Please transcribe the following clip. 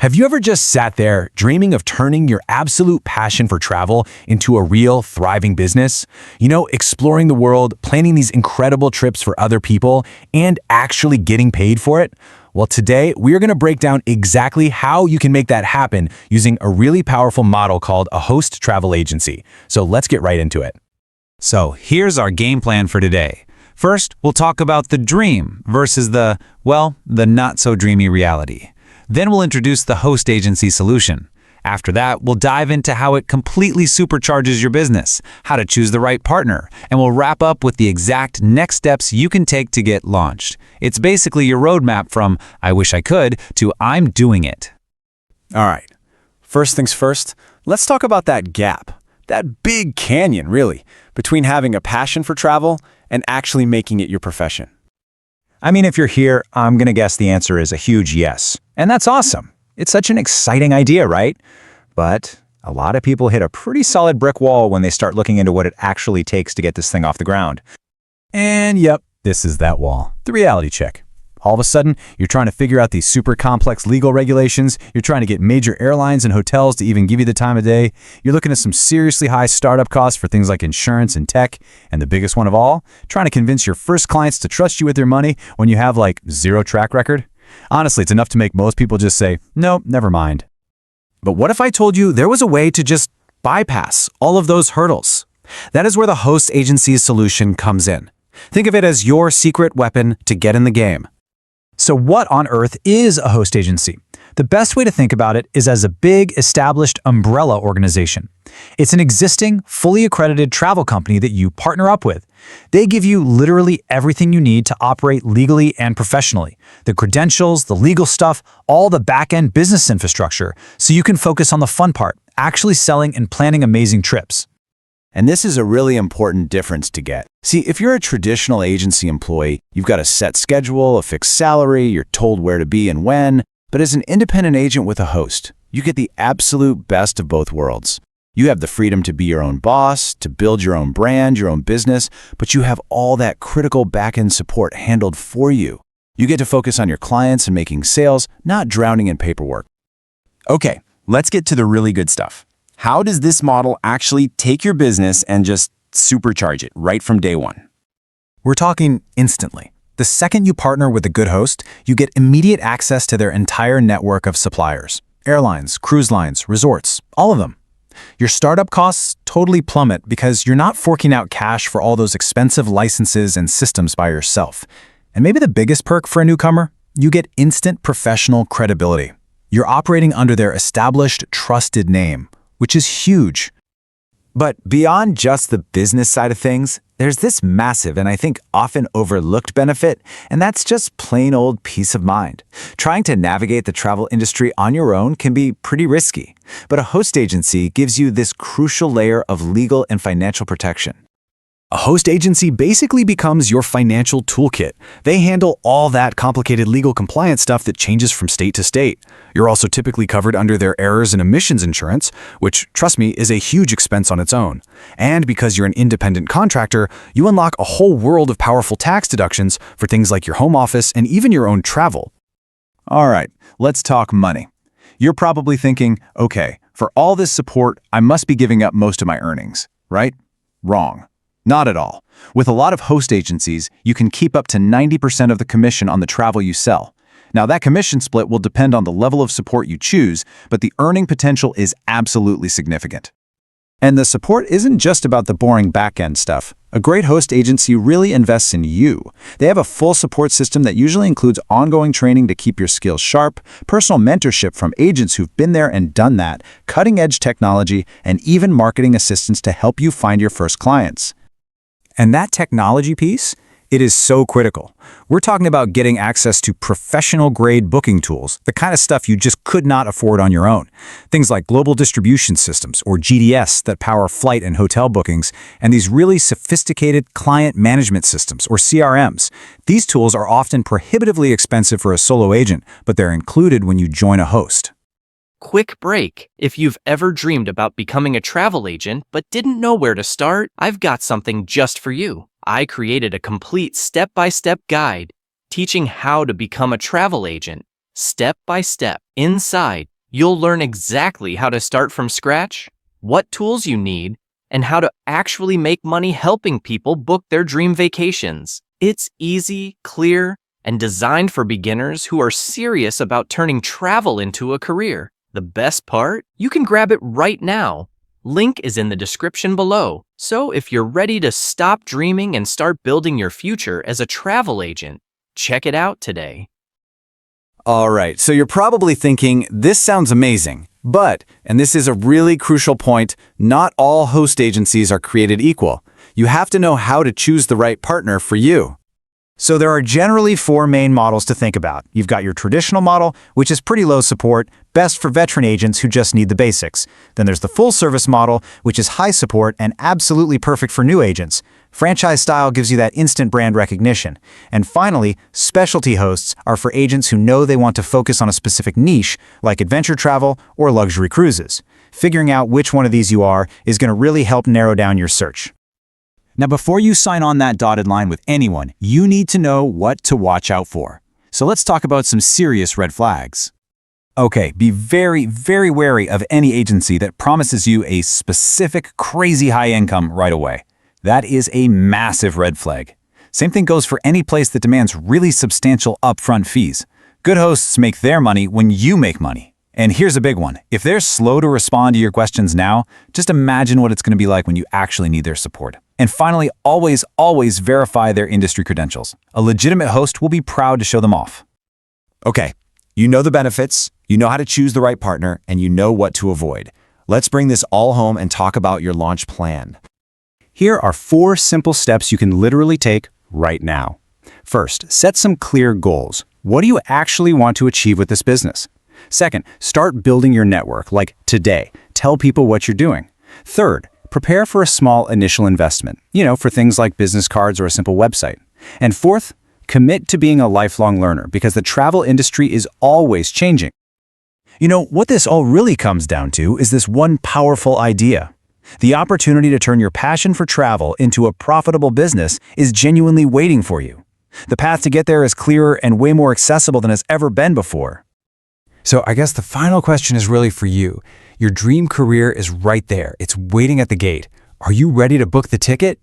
Have you ever just sat there dreaming of turning your absolute passion for travel into a real, thriving business? Exploring the world, planning these incredible trips for other people, and actually getting paid for it? Well, today we are going to break down exactly how you can make that happen using a really powerful model called a host travel agency. So let's get right into it. So here's our game plan for today. First, we'll talk about the dream versus the not-so-dreamy reality. Then we'll introduce the host agency solution. After that, we'll dive into how it completely supercharges your business, how to choose the right partner, and we'll wrap up with the exact next steps you can take to get launched. It's basically your roadmap from "I wish I could" to "I'm doing it." All right, first things first, let's talk about that gap, that big canyon, really, between having a passion for travel and actually making it your profession. I mean, if you're here, I'm going to guess the answer is a huge yes. And that's awesome. It's such an exciting idea, right? But a lot of people hit a pretty solid brick wall when they start looking into what it actually takes to get this thing off the ground. And yep, this is that wall. The reality check. All of a sudden, you're trying to figure out these super complex legal regulations. You're trying to get major airlines and hotels to even give you the time of day. You're looking at some seriously high startup costs for things like insurance and tech. And the biggest one of all, trying to convince your first clients to trust you with their money when you have zero track record. Honestly, it's enough to make most people just say, "No, never mind." But what if I told you there was a way to just bypass all of those hurdles? That is where the host agency's solution comes in. Think of it as your secret weapon to get in the game. So what on earth is a host agency? The best way to think about it is as a big, established umbrella organization. It's an existing, fully accredited travel company that you partner up with. They give you literally everything you need to operate legally and professionally. The credentials, the legal stuff, all the back-end business infrastructure, so you can focus on the fun part, actually selling and planning amazing trips. And this is a really important difference to get. See, if you're a traditional agency employee, you've got a set schedule, a fixed salary, you're told where to be and when. But as an independent agent with a host, you get the absolute best of both worlds. You have the freedom to be your own boss, to build your own brand, your own business, but you have all that critical back-end support handled for you. You get to focus on your clients and making sales, not drowning in paperwork. Okay, let's get to the really good stuff. How does this model actually take your business and just supercharge it right from day one? We're talking instantly. The second you partner with a good host, you get immediate access to their entire network of suppliers. Airlines, cruise lines, resorts, all of them. Your startup costs totally plummet because you're not forking out cash for all those expensive licenses and systems by yourself. And maybe the biggest perk for a newcomer? You get instant professional credibility. You're operating under their established, trusted name, which is huge. But beyond just the business side of things, there's this massive and I think often overlooked benefit, and that's just plain old peace of mind. Trying to navigate the travel industry on your own can be pretty risky, but a host agency gives you this crucial layer of legal and financial protection. A host agency basically becomes your financial toolkit. They handle all that complicated legal compliance stuff that changes from state to state. You're also typically covered under their errors and omissions insurance, which, trust me, is a huge expense on its own. And because you're an independent contractor, you unlock a whole world of powerful tax deductions for things like your home office and even your own travel. All right, let's talk money. You're probably thinking, okay, for all this support, I must be giving up most of my earnings, right? Wrong. Not at all. With a lot of host agencies, you can keep up to 90% of the commission on the travel you sell. Now, that commission split will depend on the level of support you choose, but the earning potential is absolutely significant. And the support isn't just about the boring back-end stuff. A great host agency really invests in you. They have a full support system that usually includes ongoing training to keep your skills sharp, personal mentorship from agents who've been there and done that, cutting-edge technology, and even marketing assistance to help you find your first clients. And that technology piece, it is so critical. We're talking about getting access to professional-grade booking tools, the kind of stuff you just could not afford on your own. Things like global distribution systems, or GDS, that power flight and hotel bookings, and these really sophisticated client management systems, or CRMs. These tools are often prohibitively expensive for a solo agent, but they're included when you join a host. Quick break. If you've ever dreamed about becoming a travel agent but didn't know where to start, I've got something just for you. I created a complete step-by-step guide teaching how to become a travel agent, step by step. Inside, you'll learn exactly how to start from scratch, what tools you need, and how to actually make money helping people book their dream vacations. It's easy, clear, and designed for beginners who are serious about turning travel into a career. The best part? You can grab it right now. Link is in the description below. So if you're ready to stop dreaming and start building your future as a travel agent, check it out today. All right, so you're probably thinking, this sounds amazing. But, and this is a really crucial point, not all host agencies are created equal. You have to know how to choose the right partner for you. So there are generally 4 main models to think about. You've got your traditional model, which is pretty low support, best for veteran agents who just need the basics. Then there's the full-service model, which is high support and absolutely perfect for new agents. Franchise style gives you that instant brand recognition. And finally, specialty hosts are for agents who know they want to focus on a specific niche, like adventure travel or luxury cruises. Figuring out which one of these you are is going to really help narrow down your search. Now, before you sign on that dotted line with anyone, you need to know what to watch out for. So let's talk about some serious red flags. Okay, be very, very wary of any agency that promises you a specific, crazy high income right away. That is a massive red flag. Same thing goes for any place that demands really substantial upfront fees. Good hosts make their money when you make money. And here's a big one. If they're slow to respond to your questions now, just imagine what it's going to be like when you actually need their support. And finally, always verify their industry credentials. A legitimate host will be proud to show them off. Okay, you know the benefits, you know how to choose the right partner, and you know what to avoid. Let's bring this all home and talk about your launch plan. Here are 4 simple steps you can literally take right now. First, set some clear goals. What do you actually want to achieve with this business? Second, start building your network, like today. Tell people what you're doing. Third, prepare for a small initial investment, for things like business cards or a simple website. And fourth, commit to being a lifelong learner because the travel industry is always changing. What this all really comes down to is this one powerful idea. The opportunity to turn your passion for travel into a profitable business is genuinely waiting for you. The path to get there is clearer and way more accessible than it's ever been before. So I guess the final question is really for you. Your dream career is right there. It's waiting at the gate. Are you ready to book the ticket?